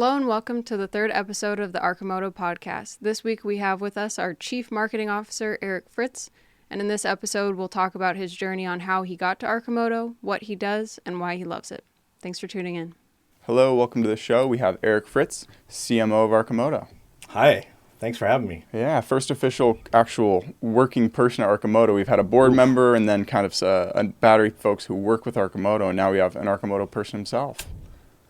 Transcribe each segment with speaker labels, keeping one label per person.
Speaker 1: Hello and welcome to the third episode of the Arcamoto podcast. This week we have with us our Chief Marketing Officer, Fritz, and in this episode we'll talk about his journey on how he got to Arcamoto, what he does, and why he loves it. Thanks for tuning in.
Speaker 2: Hello, welcome to the show. We have Fritz, CMO of Arcamoto.
Speaker 3: Hi, thanks for having me.
Speaker 2: Yeah, first official actual working person at Arcamoto. We've had a board member and then kind of a battery folks who work with Arcamoto, and now we have an Arcamoto person himself.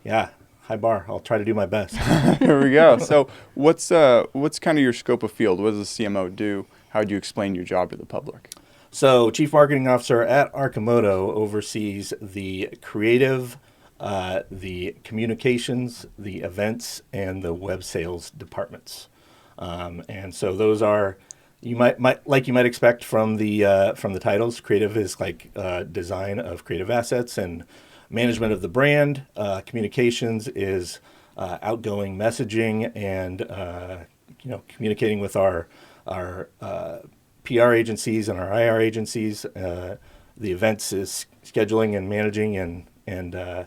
Speaker 3: Yeah. High bar. I'll try to do my best.
Speaker 2: Here we go. So what's kind of your scope of field? What does the CMO do? How do you explain your job to the public?
Speaker 3: So Chief Marketing Officer at Arcimoto oversees the creative, the communications, the events, and the web sales departments. And so those are, you might expect from the titles. Creative is like design of creative assets, and management of the brand. Communications is outgoing messaging and communicating with our PR agencies and our IR agencies. The events is scheduling and managing and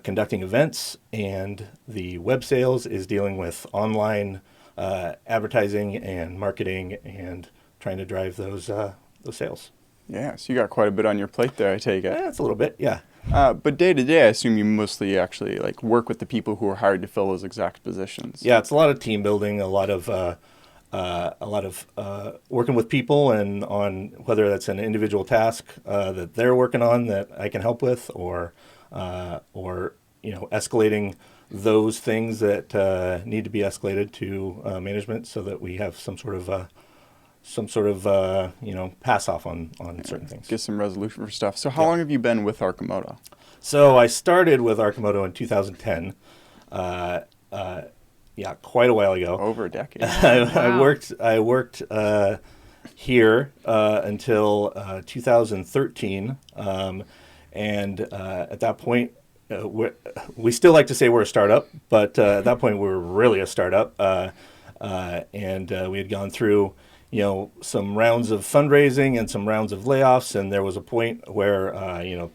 Speaker 3: conducting events, and the web sales is dealing with online advertising and marketing and trying to drive those sales.
Speaker 2: Yeah, so you got quite a bit on your plate there, I take it.
Speaker 3: Yeah, it's a little bit, yeah.
Speaker 2: But day to day, I assume you mostly actually work with the people who are hired to fill those exact positions.
Speaker 3: Yeah, it's a lot of team building, a lot of working with people, and on whether that's an individual task that they're working on that I can help with, or escalating those things that need to be escalated to management, so that we have some sort of pass off on certain things.
Speaker 2: Get some resolution for stuff. So how long have you been with Arcamoto?
Speaker 3: So I started with Arcimoto in 2010. Quite a while ago.
Speaker 2: Over a decade.
Speaker 3: Wow. I worked here until 2013, and at that point, we still like to say we're a startup, but at that point we were really a startup, and we had gone through some rounds of fundraising and some rounds of layoffs, and there was a point where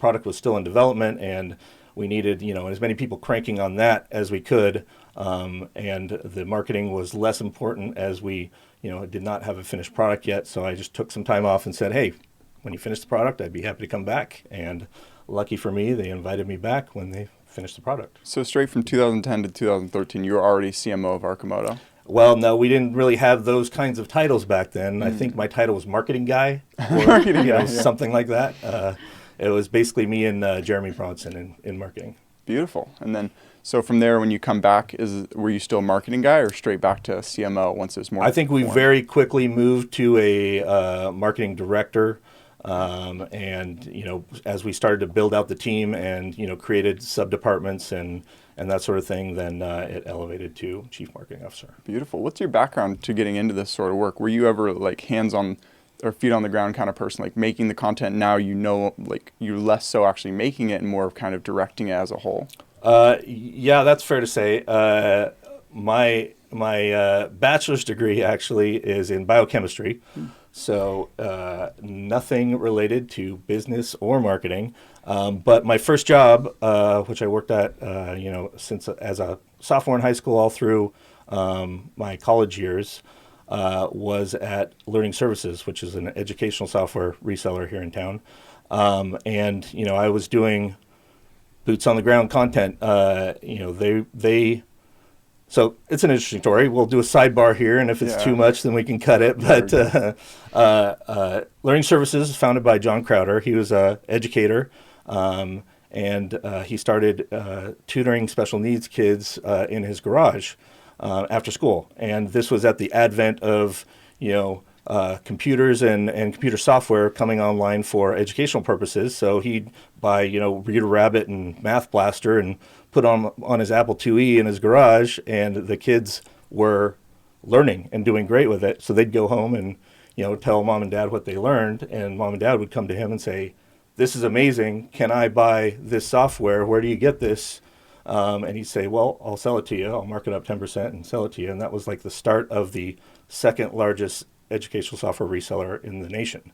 Speaker 3: product was still in development, and we needed as many people cranking on that as we could, and the marketing was less important as we did not have a finished product yet. So I just took some time off and said, hey, when you finish the product, I'd be happy to come back. And lucky for me, they invited me back when they finished the product.
Speaker 2: So straight from 2010 to 2013, you were already CMO of Arcamoto.
Speaker 3: Well, no, we didn't really have those kinds of titles back then. I think my title was marketing guy, or something like that. It was basically me and Jeremy Bronson in marketing.
Speaker 2: Beautiful. And then, so from there, when you come back, were you still a marketing guy, or straight back to CMO once it was more?
Speaker 3: I think we very quickly moved to a marketing director, and as we started to build out the team and created sub departments and that sort of thing, then it elevated to Chief Marketing Officer.
Speaker 2: Beautiful. What's your background to getting into this sort of work? Were you ever hands-on or feet on the ground kind of person, making the content now, you're less so actually making it and more of kind of directing it as a whole?
Speaker 3: Yeah, that's fair to say. My bachelor's degree actually is in biochemistry. So nothing related to business or marketing. But my first job, which I worked at, since as a sophomore in high school all through my college years, was at Learning Services, which is an educational software reseller here in town. And I was doing boots on the ground content. So it's an interesting story. We'll do a sidebar here, and if it's too much, then we can cut it. But Learning Services is founded by John Crowder. He was an educator, and he started tutoring special needs kids in his garage after school. And this was at the advent of computers and computer software coming online for educational purposes. So he'd buy Reader Rabbit and Math Blaster and put on his Apple IIe in his garage, and the kids were learning and doing great with it. So they'd go home and tell mom and dad what they learned, and mom and dad would come to him and say, "This is amazing. Can I buy this software? Where do you get this?" And he'd say, "Well, I'll sell it to you. I'll mark it up 10% and sell it to you." And that was the start of the second largest educational software reseller in the nation.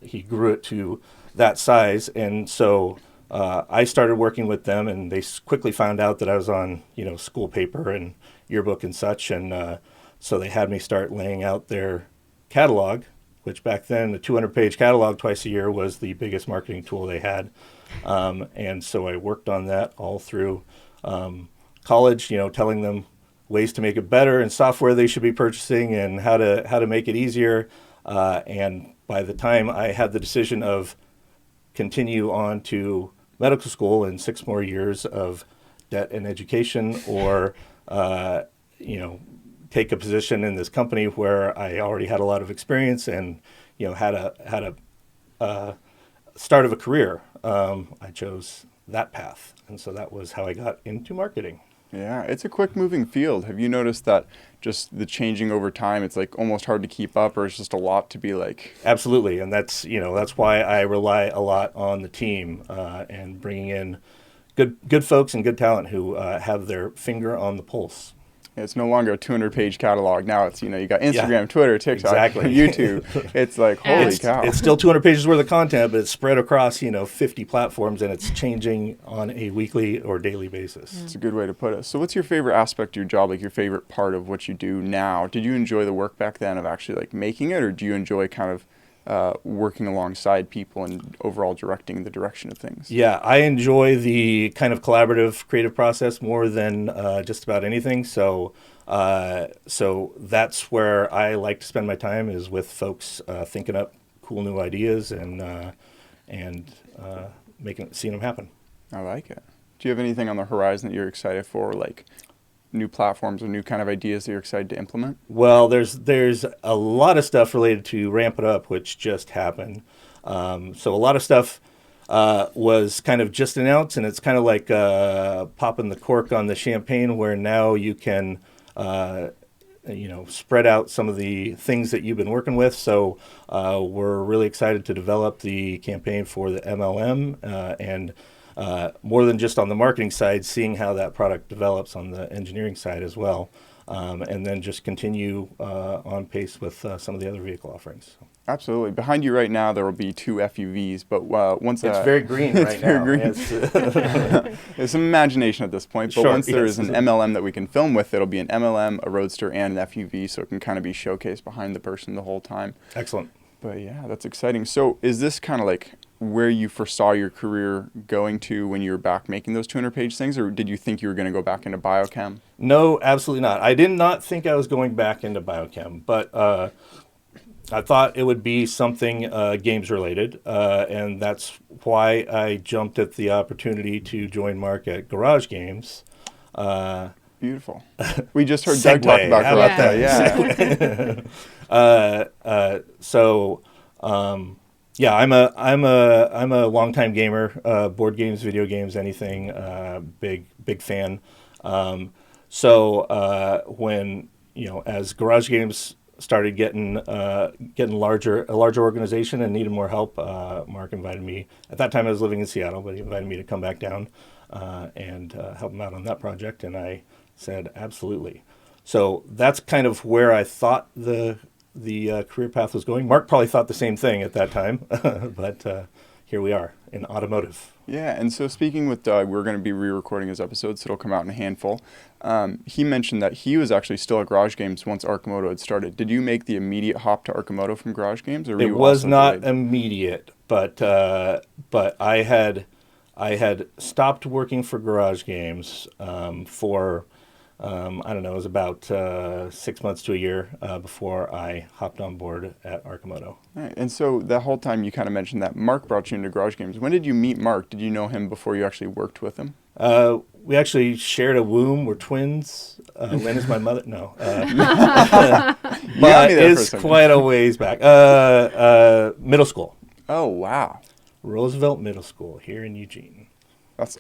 Speaker 3: He grew it to that size, and so I started working with them, and they quickly found out that I was on, school paper and yearbook and such, and so they had me start laying out their catalog, which back then, the 200-page catalog twice a year was the biggest marketing tool they had. And so I worked on that all through college, telling them ways to make it better and software they should be purchasing and how to make it easier. And by the time I had the decision of continue on to medical school and 6 more years of debt and education, or take a position in this company where I already had a lot of experience and had a start of a career, I chose that path, and so that was how I got into marketing.
Speaker 2: Yeah, it's a quick moving field. Have you noticed that just the changing over time, it's like almost hard to keep up, or it's just a lot to be like?
Speaker 3: Absolutely, and that's why I rely a lot on the team and bringing in good folks and good talent who have their finger on the pulse.
Speaker 2: It's no longer a 200-page catalog. Now it's, you got Instagram, Twitter, TikTok,
Speaker 3: exactly.
Speaker 2: YouTube. It's like, holy cow.
Speaker 3: It's still 200 pages worth of content, but it's spread across, 50 platforms, and it's changing on a weekly or daily basis.
Speaker 2: It's a good way to put it. So what's your favorite aspect of your job, like your favorite part of what you do now? Did you enjoy the work back then of actually like making it, or do you enjoy kind of working alongside people and overall directing the direction of things?
Speaker 3: Yeah, I enjoy the kind of collaborative creative process more than just about anything. So that's where I like to spend my time, is with folks thinking up cool new ideas and seeing them happen.
Speaker 2: I like it. Do you have anything on the horizon that you're excited for, like new platforms or new kind of ideas that you're excited to implement?
Speaker 3: Well, there's a lot of stuff related to Ramp It Up, which just happened. So a lot of stuff was kind of just announced, and it's kind of like popping the cork on the champagne, where now you can spread out some of the things that you've been working with. So we're really excited to develop the campaign for the MLM, and more than just on the marketing side, seeing how that product develops on the engineering side as well, and then just continue on pace with some of the other vehicle offerings.
Speaker 2: Absolutely. Behind you right now, there will be 2 FUVs, but once
Speaker 3: it's very green right now.
Speaker 2: Very green. There's some imagination at this point, but
Speaker 3: sure,
Speaker 2: once there is an MLM that we can film with, it'll be an MLM, a Roadster, and an FUV, so it can kind of be showcased behind the person the whole time.
Speaker 3: Excellent.
Speaker 2: But yeah, that's exciting. So is this kind of like where you foresaw your career going to when you were back making those 200-page things, or did you think you were going to go back into biochem?
Speaker 3: No, absolutely not. I did not think I was going back into biochem, but I thought it would be something games related, and that's why I jumped at the opportunity to join Mark at Garage Games.
Speaker 2: Beautiful. We just heard Doug talk about Garage.
Speaker 3: Yeah, I'm a longtime gamer, board games, video games, anything. Big fan. When as Garage Games started getting a larger organization and needed more help, Mark invited me. At that time, I was living in Seattle, but he invited me to come back down and help him out on that project, and I said absolutely. So that's kind of where I thought the career path was going. Mark probably thought the same thing at that time, but here we are in automotive.
Speaker 2: Yeah, and so speaking with Doug, we're going to be re-recording his episode, so it'll come out in a handful. He mentioned that he was actually still at Garage Games once Arcamoto had started. Did you make the immediate hop to Arcamoto from Garage Games, or were you
Speaker 3: was not
Speaker 2: delayed?
Speaker 3: Immediate, but I had stopped working for Garage Games for I don't know, it was about 6 months to a year before I hopped on board at Arcimoto.
Speaker 2: Right. And so that whole time you kind of mentioned that Mark brought you into Garage Games. When did you meet Mark? Did you know him before you actually worked with him?
Speaker 3: We actually shared a womb. We're twins. Lynn is my mother. No. But it's quite a ways back. Middle school.
Speaker 2: Oh, wow.
Speaker 3: Roosevelt Middle School here in Eugene.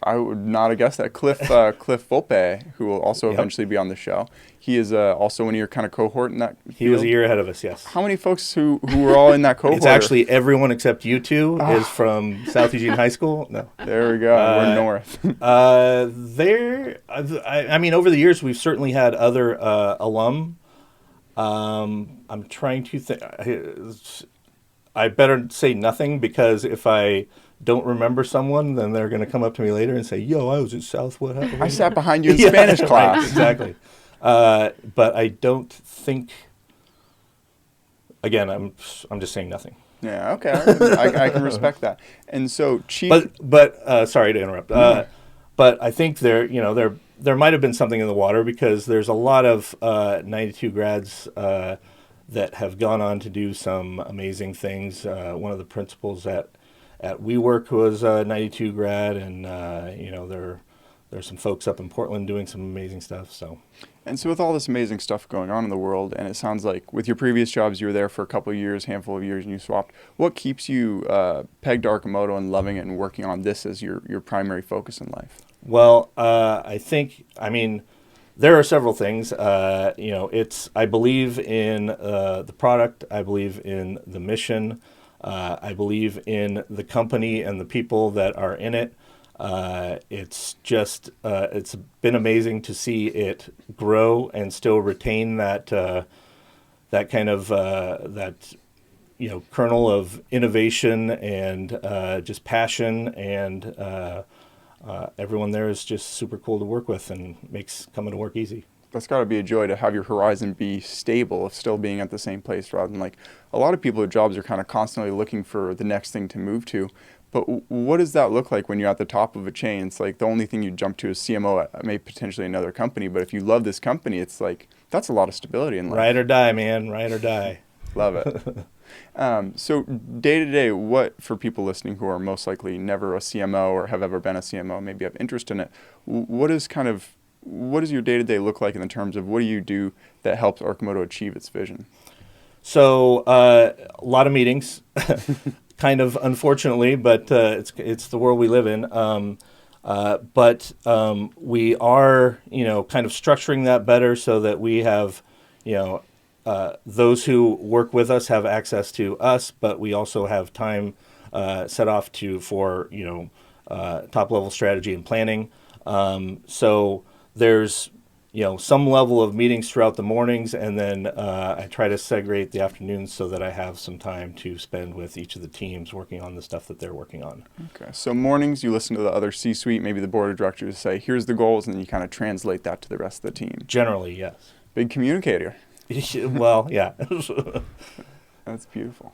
Speaker 2: I would not have guessed that. Cliff Volpe, who will also eventually be on the show, he is also one of your kind of cohort in that field.
Speaker 3: He was a year ahead of us, yes.
Speaker 2: How many folks who were all in that cohort?
Speaker 3: It's actually everyone except you two is from South Eugene High School. No.
Speaker 2: There we go. We're north.
Speaker 3: I mean, over the years, we've certainly had other alum. I'm trying to think. I better say nothing, because if I don't remember someone, then they're going to come up to me later and say, "Yo, I was at South. What happened?"
Speaker 2: I sat behind you in
Speaker 3: Yeah,
Speaker 2: Spanish
Speaker 3: right,
Speaker 2: class.
Speaker 3: exactly. But I don't think. Again, I'm just saying nothing.
Speaker 2: Yeah, okay. I can respect that. And so, Chief.
Speaker 3: But sorry to interrupt.
Speaker 2: No.
Speaker 3: But I think there might have been something in the water, because there's a lot of 92 grads that have gone on to do some amazing things. One of the principals at WeWork was a 92 grad, and there's some folks up in Portland doing some amazing stuff.
Speaker 2: And so with all this amazing stuff going on in the world, and it sounds like with your previous jobs, you were there for a couple of years, handful of years, and you swapped. What keeps you pegged to Arcamoto and loving it and working on this as your primary focus in life?
Speaker 3: Well, I mean, there are several things. I believe in the product. I believe in the mission. I believe in the company and the people that are in it. It's been amazing to see it grow and still retain that kind of kernel of innovation and just passion, and everyone there is just super cool to work with and makes coming to work easy.
Speaker 2: That's got to be a joy to have your horizon be stable of still being at the same place, rather than like a lot of people at jobs are kind of constantly looking for the next thing to move to. But what does that look like when you're at the top of a chain? It's like the only thing you jump to is CMO at maybe potentially another company. But if you love this company, it's like that's a lot of stability in life.
Speaker 3: Ride or die, man. Ride or die.
Speaker 2: Love it. So day to day, what for people listening who are most likely never a CMO or have ever been a CMO, maybe have interest in it, what does your day to day look like in terms of what do you do that helps Arcamoto achieve its vision? So
Speaker 3: a lot of meetings. Kind of unfortunately, but it's the world we live in. But we are, kind of structuring that better so that we have, those who work with us have access to us, but we also have time set off for top level strategy and planning. So there's some level of meetings throughout the mornings, and then I try to segregate the afternoons so that I have some time to spend with each of the teams working on the stuff that they're working on.
Speaker 2: Okay, so mornings you listen to the other C-suite, maybe the board of directors say, here's the goals, and then you kind of translate that to the rest of the team.
Speaker 3: Generally, yes.
Speaker 2: Big communicator.
Speaker 3: Well, yeah.
Speaker 2: That's beautiful.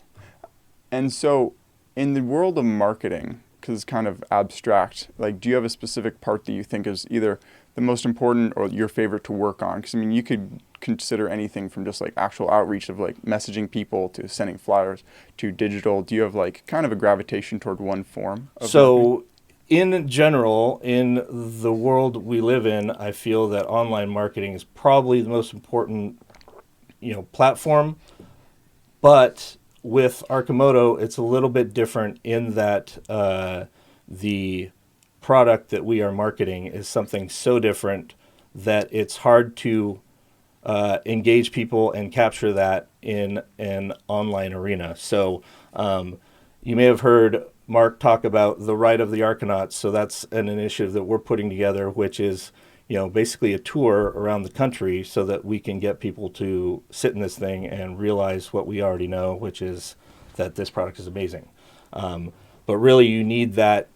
Speaker 2: And so in the world of marketing, because it's kind of abstract, like do you have a specific part that you think is either the most important or your favorite to work on? Because I mean, you could consider anything from just like actual outreach of like messaging people to sending flyers to digital. Do you have like kind of a gravitation toward one form of marketing?
Speaker 3: In general, in the world we live in, I feel that online marketing is probably the most important, platform. But with Arcamoto, it's a little bit different in that the product that we are marketing is something so different that it's hard to engage people and capture that in an online arena. So you may have heard Mark talk about the Ride of the Arcanauts. So that's an initiative that we're putting together, which is basically a tour around the country so that we can get people to sit in this thing and realize what we already know, which is that this product is amazing. But really you need that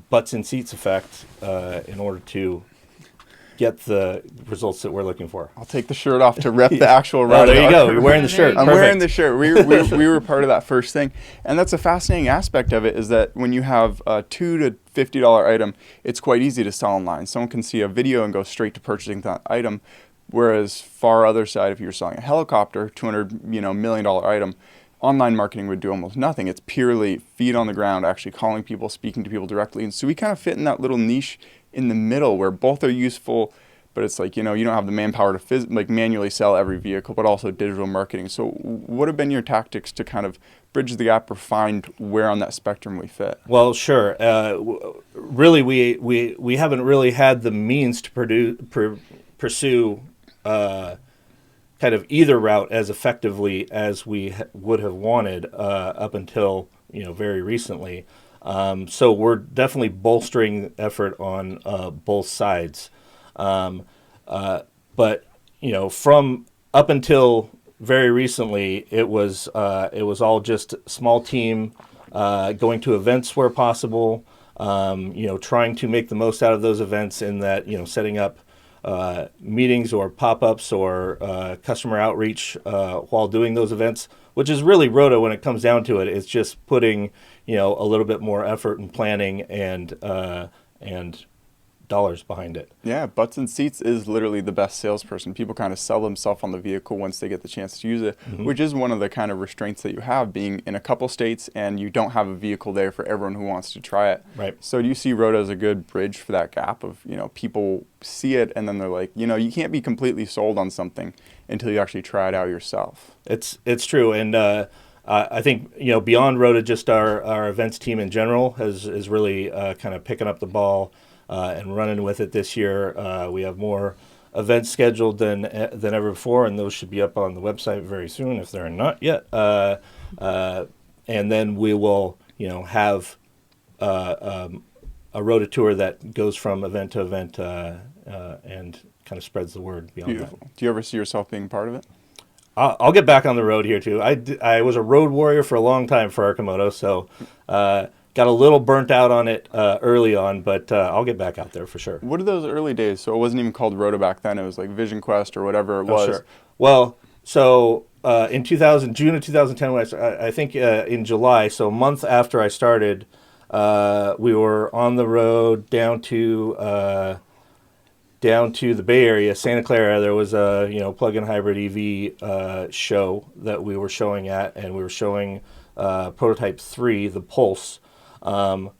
Speaker 3: butts in seats effect in order to get the results that we're looking for.
Speaker 2: I'll take the shirt off to rep the actual ride.
Speaker 3: Oh, there you go. You're wearing the shirt.
Speaker 2: I'm
Speaker 3: Perfect.
Speaker 2: wearing the shirt. We were part of that first thing. And that's a fascinating aspect of it is that when you have a $2 to $50 item, it's quite easy to sell online. Someone can see a video and go straight to purchasing that item. Whereas far other side, if you're selling a helicopter, $200 million item, online marketing would do almost nothing. It's purely feet on the ground, actually calling people, speaking to people directly. And so we kind of fit in that little niche in the middle where both are useful, but it's like, you don't have the manpower to manually sell every vehicle, but also digital marketing. So what have been your tactics to kind of bridge the gap or find where on that spectrum we fit?
Speaker 3: Well, sure. Really, we haven't really had the means to pursue kind of either route as effectively as we would have wanted up until very recently. So we're definitely bolstering effort on both sides. But from up until very recently, it was all just small team, going to events where possible. Trying to make the most out of those events in that, setting up meetings or pop-ups or customer outreach while doing those events, which is really Roto when it comes down to it. It's just putting, a little bit more effort and planning and dollars behind it.
Speaker 2: Yeah, butts and seats is literally the best salesperson. People kind of sell themselves on the vehicle once they get the chance to use it, which is one of the kind of restraints that you have being in a couple states and you don't have a vehicle there for everyone who wants to try it.
Speaker 3: Right.
Speaker 2: So do you see Roto as a good bridge for that gap of, people see it and then they're like, you can't be completely sold on something until you actually try it out yourself.
Speaker 3: It's true. And I think, beyond Roto, just our events team in general is really kind of picking up the ball and running with it this year. We have more events scheduled than ever before, and those should be up on the website very soon if they're not yet. And then we will, have a Roto tour that goes from event to event and kind of spreads the word beyond
Speaker 2: Beautiful.
Speaker 3: that.
Speaker 2: Do you ever see yourself being part of it?
Speaker 3: I'll get back on the road here too. I was a road warrior for a long time for Arcamoto, so got a little burnt out on it early on, but I'll get back out there for sure.
Speaker 2: What are those early days? So it wasn't even called Roto back then. It was like Vision Quest or whatever it was.
Speaker 3: Sure. Well, so in June of 2010, I think in July, so a month after I started, we were on the road down to the Bay Area, Santa Clara. There was a plug-in hybrid EV show that we were showing at, and we were showing prototype 3, the Pulse,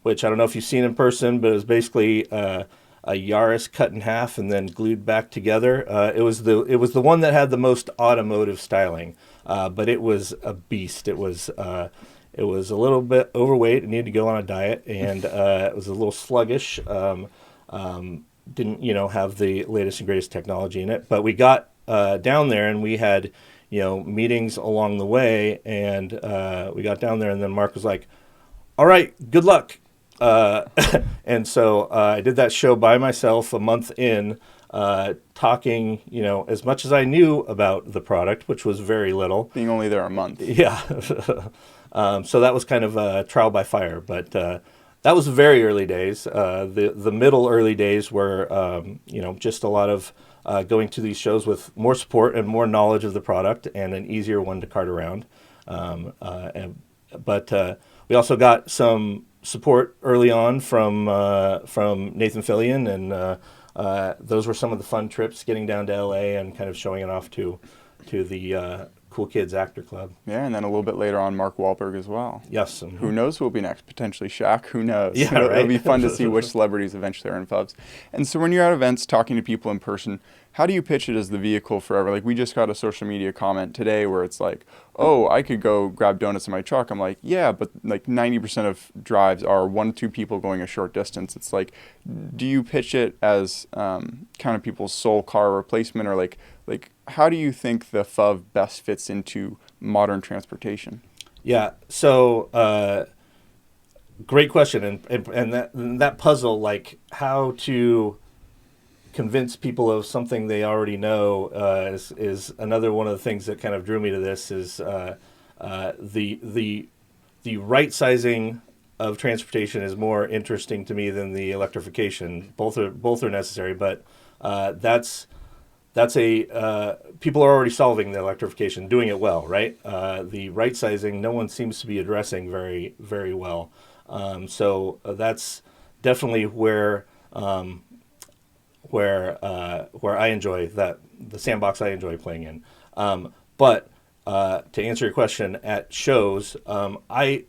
Speaker 3: which I don't know if you've seen in person, but it was basically a Yaris cut in half and then glued back together. It was the one that had the most automotive styling, but it was a beast. It was a little bit overweight. It needed to go on a diet, and it was a little sluggish. Didn't have the latest and greatest technology in it, but we got down there and we had meetings along the way, and we got down there, and then Mark was like, all right, good luck. And so I did that show by myself a month in, talking as much as I knew about the product, which was very little,
Speaker 2: Being only there a month.
Speaker 3: yeah. So that was kind of a trial by fire, but that was very early days. The middle early days were, just a lot of going to these shows with more support and more knowledge of the product and an easier one to cart around. But we also got some support early on from Nathan Fillion, and those were some of the fun trips, getting down to LA and kind of showing it off to the Cool Kids Actor Club.
Speaker 2: Yeah, and then a little bit later on, Mark Wahlberg as well.
Speaker 3: Yes.
Speaker 2: Who knows who will be next? Potentially Shaq. Who knows?
Speaker 3: Yeah,
Speaker 2: It'll
Speaker 3: right?
Speaker 2: be fun to see which celebrities eventually are in pubs. And so when you're at events talking to people in person, how do you pitch it as the vehicle forever? Like, we just got a social media comment today where it's like, oh, I could go grab donuts in my truck. I'm like, yeah, but like 90% of drives are 1 to 2 people going a short distance. It's like, do you pitch it as kind of people's sole car replacement, or like how do you think the FUV best fits into modern transportation?
Speaker 3: Yeah. So, great question, and that puzzle, like how to convince people of something they already know, is another one of the things that kind of drew me to this. Is the right sizing of transportation is more interesting to me than the electrification. Both are necessary, but that's people are already solving the electrification, doing it well, right? The right sizing, no one seems to be addressing very, very well. So that's definitely where I enjoy that, the sandbox I enjoy playing in. But to answer your question, at shows, I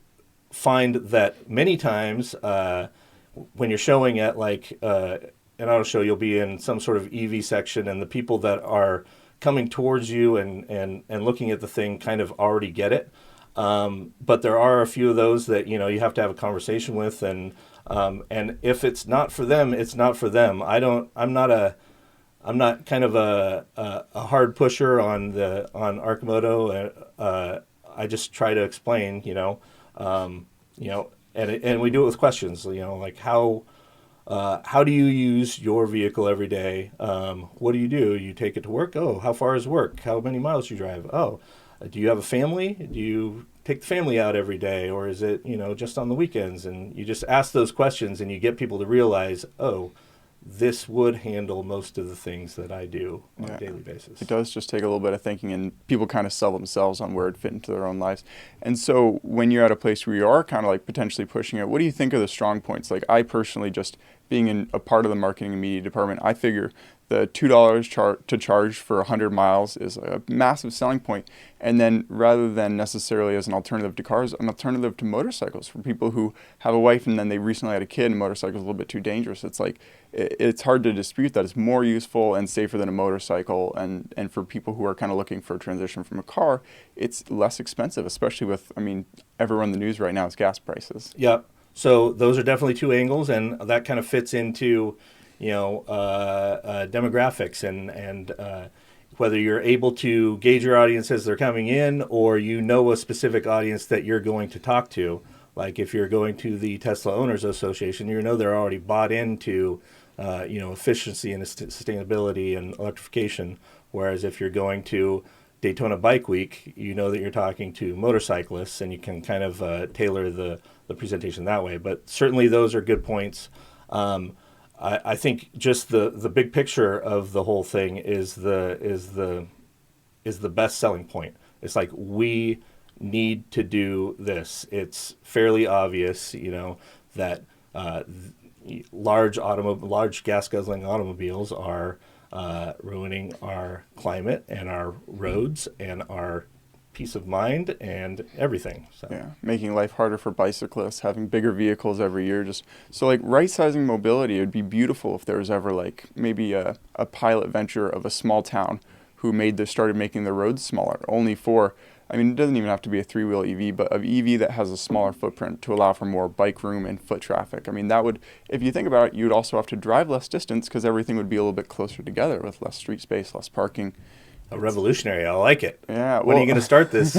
Speaker 3: find that many times when you're showing at like an auto show, you'll be in some sort of EV section, and the people that are coming towards you and looking at the thing kind of already get it. But there are a few of those that you have to have a conversation with, and if it's not for them, it's not for them. I'm not kind of a hard pusher on Arcimoto. I just try to explain, and we do it with questions, like how how do you use your vehicle every day? What do? You take it to work? Oh, how far is work? How many miles do you drive? Oh, do you have a family? Do you take the family out every day, or is it, just on the weekends? And you just ask those questions, and you get people to realize, oh, this would handle most of the things that I do on a daily basis.
Speaker 2: It does just take a little bit of thinking, and people kind of sell themselves on where it fit into their own lives. And so when you're at a place where you are kind of like potentially pushing it, what do you think are the strong points? Like, I personally, just being in a part of the marketing and media department, I figure the $2 to charge for 100 miles is a massive selling point. And then rather than necessarily as an alternative to cars, an alternative to motorcycles for people who have a wife and then they recently had a kid and motorcycles a little bit too dangerous. It's like, it's hard to dispute that it's more useful and safer than a motorcycle. And for people who are kind of looking for a transition from a car, it's less expensive, especially with, everyone in the news right now is gas prices.
Speaker 3: Yeah. So those are definitely two angles, and that kind of fits into, demographics and whether you're able to gauge your audience as they're coming in, or a specific audience that you're going to talk to. Like if you're going to the Tesla Owners Association, they're already bought into, efficiency and sustainability and electrification. Whereas if you're going to Daytona Bike Week, that you're talking to motorcyclists, and you can kind of tailor the presentation that way. But certainly those are good points. I think just the big picture of the whole thing is the best selling point. It's like, we need to do this. It's fairly obvious, that large gas guzzling automobiles are ruining our climate and our roads and our peace of mind and everything. So.
Speaker 2: Yeah, making life harder for bicyclists, having bigger vehicles every year. So like right-sizing mobility, it would be beautiful if there was ever like maybe a pilot venture of a small town who started making the roads smaller, only for, it doesn't even have to be a three-wheel EV, but an EV that has a smaller footprint to allow for more bike room and foot traffic. That would, if you think about it, you'd also have to drive less distance because everything would be a little bit closer together with less street space, less parking.
Speaker 3: A revolutionary. I like it.
Speaker 2: Yeah.
Speaker 3: When are you going to start this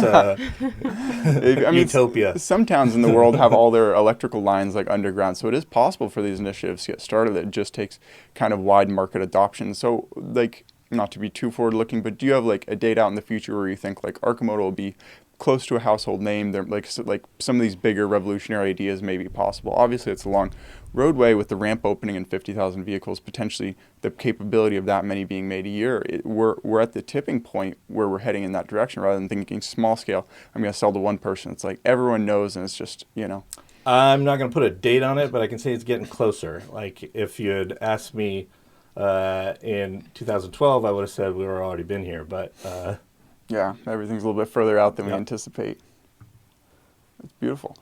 Speaker 3: utopia?
Speaker 2: Some towns in the world have all their electrical lines like underground, so it is possible for these initiatives to get started. It just takes kind of wide market adoption. So, like, not to be too forward-looking, but do you have like a date out in the future where you think like Arcimoto will be close to a household name? They're like some of these bigger revolutionary ideas may be possible. Obviously, it's a long roadway with the ramp opening and 50,000 vehicles, potentially the capability of that many being made a year. We're at the tipping point where we're heading in that direction rather than thinking small scale. I'm going to sell to one person. It's like everyone knows, and it's just,
Speaker 3: I'm not going to put a date on it, but I can say it's getting closer. Like if you had asked me in 2012, I would have said we were already been here, but
Speaker 2: yeah, everything's a little bit further out than we anticipate. It's beautiful.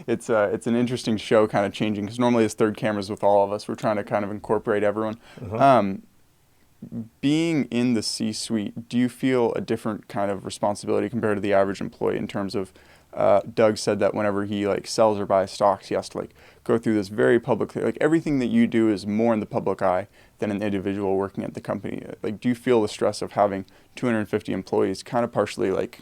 Speaker 2: It's an interesting show, kind of changing, because normally it's third cameras with all of us. We're trying to kind of incorporate everyone. Being in the C-suite, do you feel a different kind of responsibility compared to the average employee in terms of, Doug said that whenever he like sells or buys stocks, he has to like go through this very publicly, like everything that you do is more in the public eye than an individual working at the company. Like, do you feel the stress of having 250 employees kind of partially like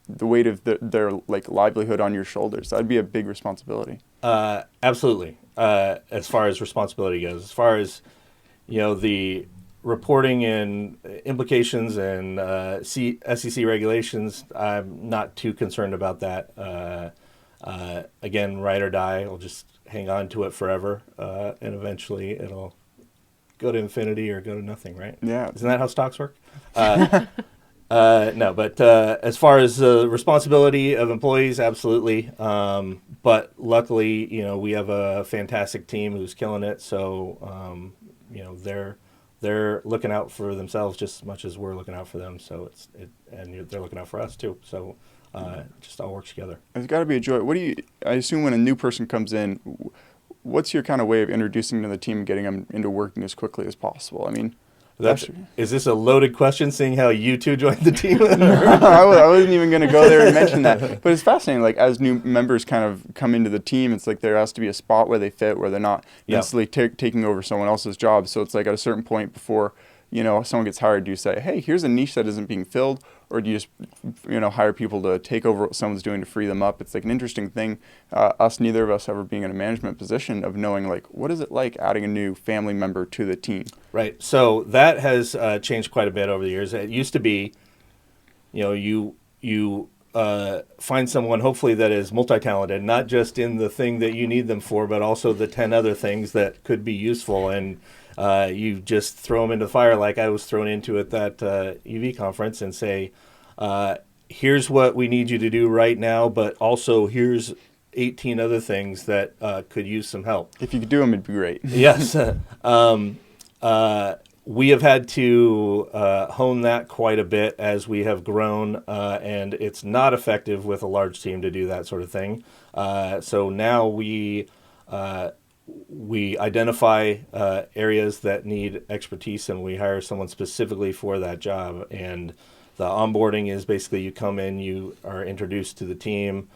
Speaker 2: the weight of their like livelihood on your shoulders? That'd be a big responsibility.
Speaker 3: Absolutely. As far as responsibility goes, as far as, the reporting and implications and SEC regulations, I'm not too concerned about that. Again, ride or die, I'll just hang on to it forever, and eventually it'll go to infinity or go to nothing, right?
Speaker 2: Yeah.
Speaker 3: Isn't that how stocks work? No, but as far as the responsibility of employees, absolutely. But luckily, we have a fantastic team who's killing it. So, they're looking out for themselves just as much as we're looking out for them. So and they're looking out for us too. So it just all works together.
Speaker 2: It's got to be a joy. I assume when a new person comes in, what's your kind of way of introducing them to the team and getting them into working as quickly as possible?
Speaker 3: Is this a loaded question, seeing how you two joined the team?
Speaker 2: I wasn't even going to go there and mention that. But it's fascinating. Like, as new members kind of come into the team, it's like there has to be a spot where they fit, where they're not necessarily taking over someone else's job. So it's like at a certain point before someone gets hired, do you say, hey, here's a niche that isn't being filled, or do you just, hire people to take over what someone's doing to free them up? It's like an interesting thing, neither of us ever being in a management position, of knowing like, what is it like adding a new family member to the team?
Speaker 3: Right. So that has changed quite a bit over the years. It used to be, you find someone hopefully that is multi-talented, not just in the thing that you need them for, but also the 10 other things that could be useful. And you just throw them into the fire like I was thrown into at that EV conference and say, here's what we need you to do right now, but also here's 18 other things that could use some help.
Speaker 2: If you could do them, it'd be great.
Speaker 3: Yes. We have had to hone that quite a bit as we have grown, and it's not effective with a large team to do that sort of thing. So now we identify areas that need expertise, and we hire someone specifically for that job. And the onboarding is basically you come in, you are introduced to the team,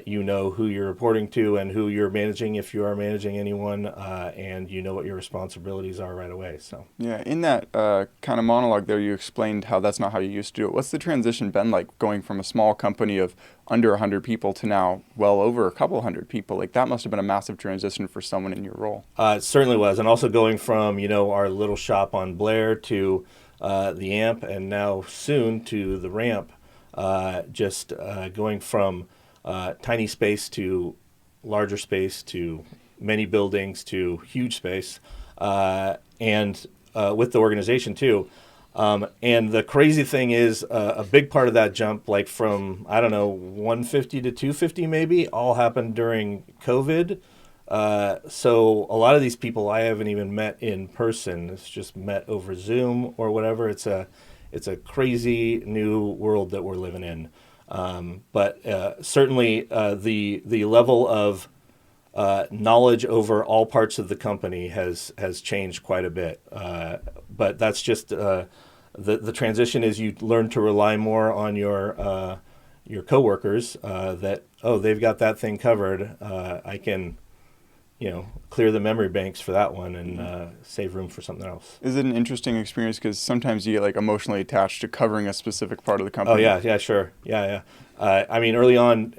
Speaker 3: you know who you're reporting to and who you're managing if you are managing anyone, and you know what your responsibilities are right away. So
Speaker 2: yeah, in that kind of monologue there, you explained how that's not how you used to do it. What's the transition been like going from a small company of under 100 people to now well over a couple hundred people? Like that must have been a massive transition for someone in your role.
Speaker 3: It certainly was. And also going from, our little shop on Blair to the AMP, and now soon to the ramp, just going from tiny space to larger space to many buildings to huge space, and with the organization too. And the crazy thing is a big part of that jump, like from, 150 to 250 maybe, all happened during COVID. So a lot of these people I haven't even met in person. It's just met over Zoom or whatever. It's a crazy new world that we're living in. But certainly the level of knowledge over all parts of the company has changed quite a bit. But that's just the transition is you learn to rely more on your coworkers, that, they've got that thing covered. I can clear the memory banks for that one and save room for something else.
Speaker 2: Is it an interesting experience? Because sometimes you get like emotionally attached to covering a specific part of the company.
Speaker 3: Oh, yeah, sure. Yeah. Early on,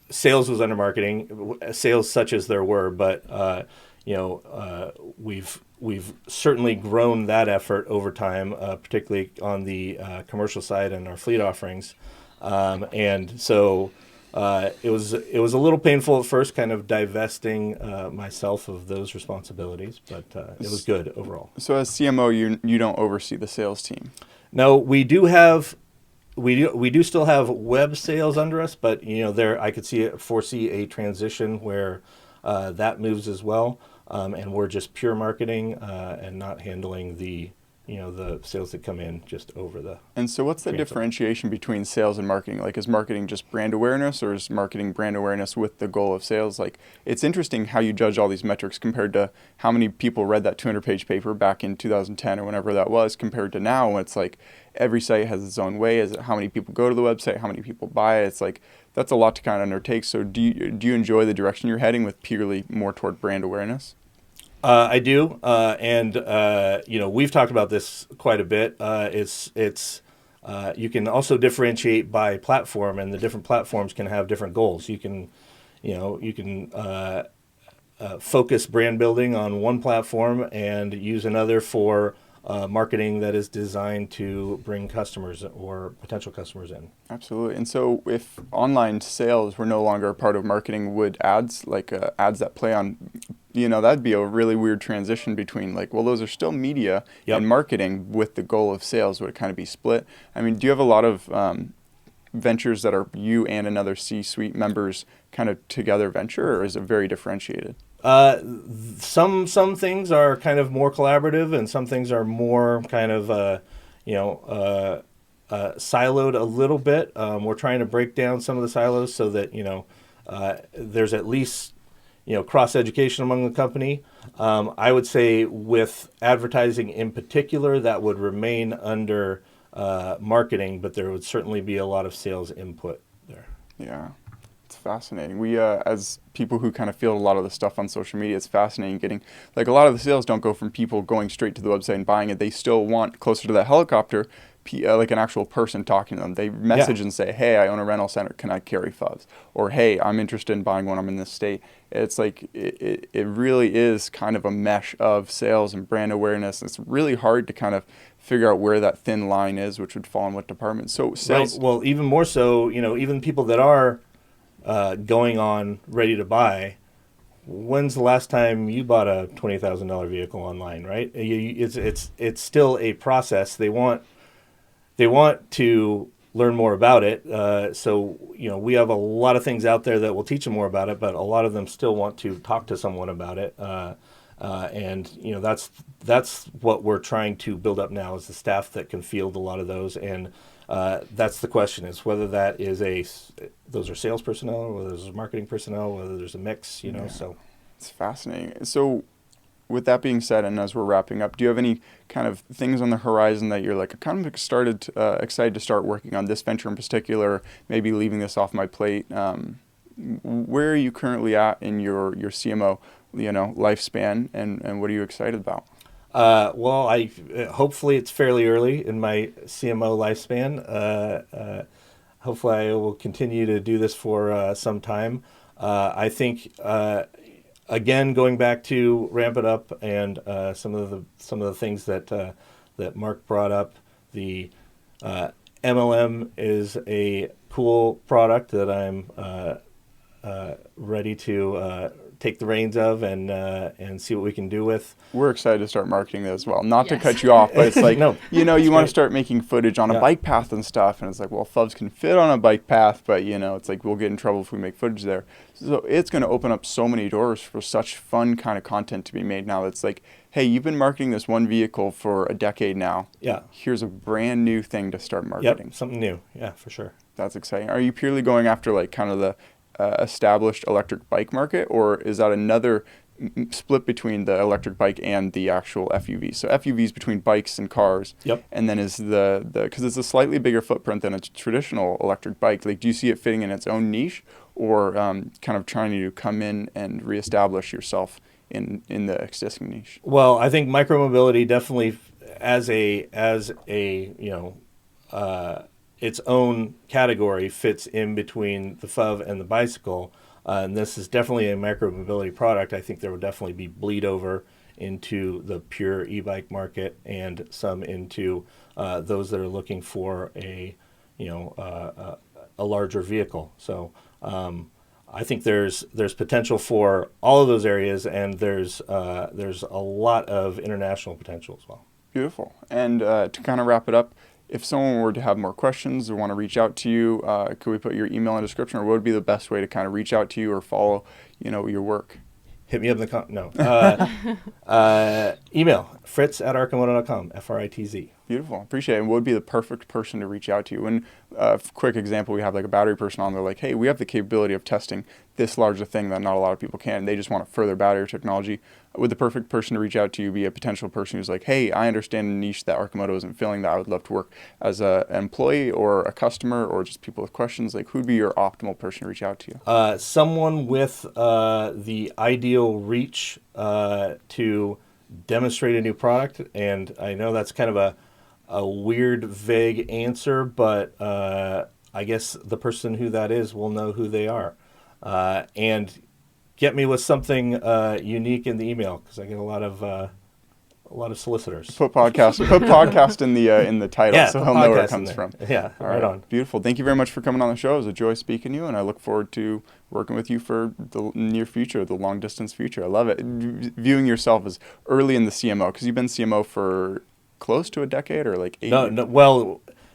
Speaker 3: sales was under marketing, sales such as there were, but, we've certainly grown that effort over time, particularly on the commercial side and our fleet offerings. And so it was a little painful at first, kind of divesting myself of those responsibilities, but it was good overall.
Speaker 2: So as CMO, you don't oversee the sales team?
Speaker 3: No, we do still have web sales under us, but there I could foresee a transition where that moves as well, and we're just pure marketing and not handling the sales that come in just over the.
Speaker 2: And so what's the differentiation between sales and marketing? Like, is marketing just brand awareness, or is marketing brand awareness with the goal of sales? Like, it's interesting how you judge all these metrics compared to how many people read that 200-page paper back in 2010 or whenever that was, compared to now when it's like every site has its own way. Is it how many people go to the website, how many people buy it? It's like, that's a lot to kind of undertake. So do you enjoy the direction you're heading with purely more toward brand awareness?
Speaker 3: I do, and we've talked about this quite a bit. You can also differentiate by platform, and the different platforms can have different goals. You can focus brand building on one platform and use another for marketing that is designed to bring customers or potential customers in.
Speaker 2: Absolutely. And so if online sales were no longer a part of marketing, would ads, like ads that play on, that'd be a really weird transition between like, well, those are still media and marketing with the goal of sales. Would it kind of be split? I mean, do you have a lot of ventures that are you and another C-suite members kind of together venture, or is it very differentiated?
Speaker 3: Some things are kind of more collaborative, and some things are more kind of siloed a little bit. We're trying to break down some of the silos so that there's at least cross education among the company. I would say with advertising in particular, that would remain under marketing, but there would certainly be a lot of sales input there.
Speaker 2: Yeah. It's fascinating. We, as people who kind of feel a lot of the stuff on social media, it's fascinating getting, like, a lot of the sales don't go from people going straight to the website and buying it. They still want, closer to that helicopter, like an actual person talking to them. They message and say, hey, I own a rental center. Can I carry FUVs? Or, hey, I'm interested in buying one. I'm in this state. It's like, it really is kind of a mesh of sales and brand awareness. It's really hard to kind of figure out where that thin line is, which would fall in what department. So sales.
Speaker 3: Right. Well, even more so, even people that are going on ready to buy. When's the last time you bought a $20,000 vehicle online? Right? It's still a process. They want to learn more about it. So we have a lot of things out there that will teach them more about it, but a lot of them still want to talk to someone about it. And that's what we're trying to build up now, is the staff that can field a lot of those. And that's the question, is whether that is those are sales personnel, whether there's marketing personnel, whether there's a mix. So
Speaker 2: it's fascinating. So with that being said, and as we're wrapping up, do you have any kind of things on the horizon that you're like, kind of excited to start working on this venture in particular, maybe leaving this off my plate? Where are you currently at in your CMO, lifespan, and what are you excited about?
Speaker 3: Well, hopefully it's fairly early in my CMO lifespan. Hopefully I will continue to do this for some time. I think again, going back to ramp it up, and some of the things that Mark brought up, the MLM is a cool product that I'm ready to take the reins of and see what we can do with.
Speaker 2: We're excited to start marketing that as well. Not to cut you off, but it's like,
Speaker 3: no,
Speaker 2: you want to start making footage on a bike path and stuff, and it's like, well, FUVs can fit on a bike path, but it's like we'll get in trouble if we make footage there. So it's going to open up so many doors for such fun kind of content to be made now. That's like, hey, you've been marketing this one vehicle for a decade now.
Speaker 3: Yeah.
Speaker 2: Here's a brand new thing to start marketing.
Speaker 3: Yep, something new. Yeah, for sure.
Speaker 2: That's exciting. Are you purely going after like kind of the established electric bike market, or is that another split between the electric bike and the actual FUV? So FUVs between bikes and cars.
Speaker 3: Yep.
Speaker 2: And then is the because it's a slightly bigger footprint than a traditional electric bike. Like, do you see it fitting in its own niche, or kind of trying to come in and reestablish yourself in the existing niche?
Speaker 3: Well, I think micromobility definitely, as a its own category, fits in between the FUV and the bicycle. And this is definitely a micromobility product. I think there would definitely be bleed over into the pure e-bike market, and some into those that are looking for a larger vehicle. So I think there's potential for all of those areas, and there's a lot of international potential as well.
Speaker 2: Beautiful. And to kind of wrap it up, if someone were to have more questions or want to reach out to you, could we put your email in the description, or what would be the best way to kind of reach out to you or follow, your work?
Speaker 3: Hit me up in the email, fritz@arcamoto.com, Fritz.
Speaker 2: Beautiful. Appreciate it. And what would be the perfect person to reach out to you? And quick example, we have like a battery person on. They're like, hey, we have the capability of testing this large a thing that not a lot of people can. They just want further battery technology. Would the perfect person to reach out to you be a potential person who's like, hey, I understand a niche that Arcamoto isn't filling, that I would love to work as an employee or a customer, or just people with questions? Like, who'd be your optimal person to reach out to you?
Speaker 3: Someone with the ideal reach to demonstrate a new product. And I know that's kind of a weird, vague answer, but I guess the person who that is will know who they are. And get me with something unique in the email, because I get a lot of solicitors.
Speaker 2: Put podcast in the title, so he'll know where it comes from.
Speaker 3: Yeah,
Speaker 2: All
Speaker 3: right on.
Speaker 2: Beautiful. Thank you very much for coming on the show. It was a joy speaking to you, and I look forward to working with you for the near future, the long distance future. I love it. Viewing yourself as early in the CMO, because you've been CMO for close to a decade, or like 8 years?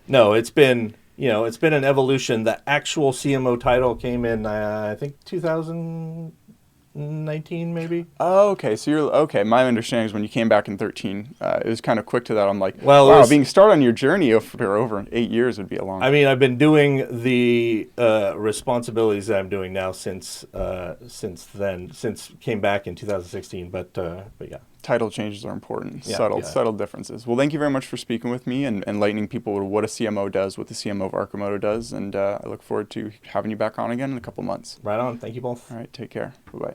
Speaker 3: No, it's been an evolution. The actual CMO title came in, I think, 2019, maybe.
Speaker 2: Oh, okay. So you're okay. My understanding is when you came back in 2013, it was kind of quick to that. I'm like, wow, being started on your journey for over 8 years would be a long.
Speaker 3: I mean, I've been doing the responsibilities that I'm doing now since then, since came back in 2016. But yeah.
Speaker 2: Title changes are important.
Speaker 3: Yeah,
Speaker 2: Subtle differences. Well, thank you very much for speaking with me and enlightening people with what a CMO does, what the CMO of Arcamoto does, and I look forward to having you back on again in a couple months.
Speaker 3: Right on. Thank you both.
Speaker 2: All right, take care. Bye-bye.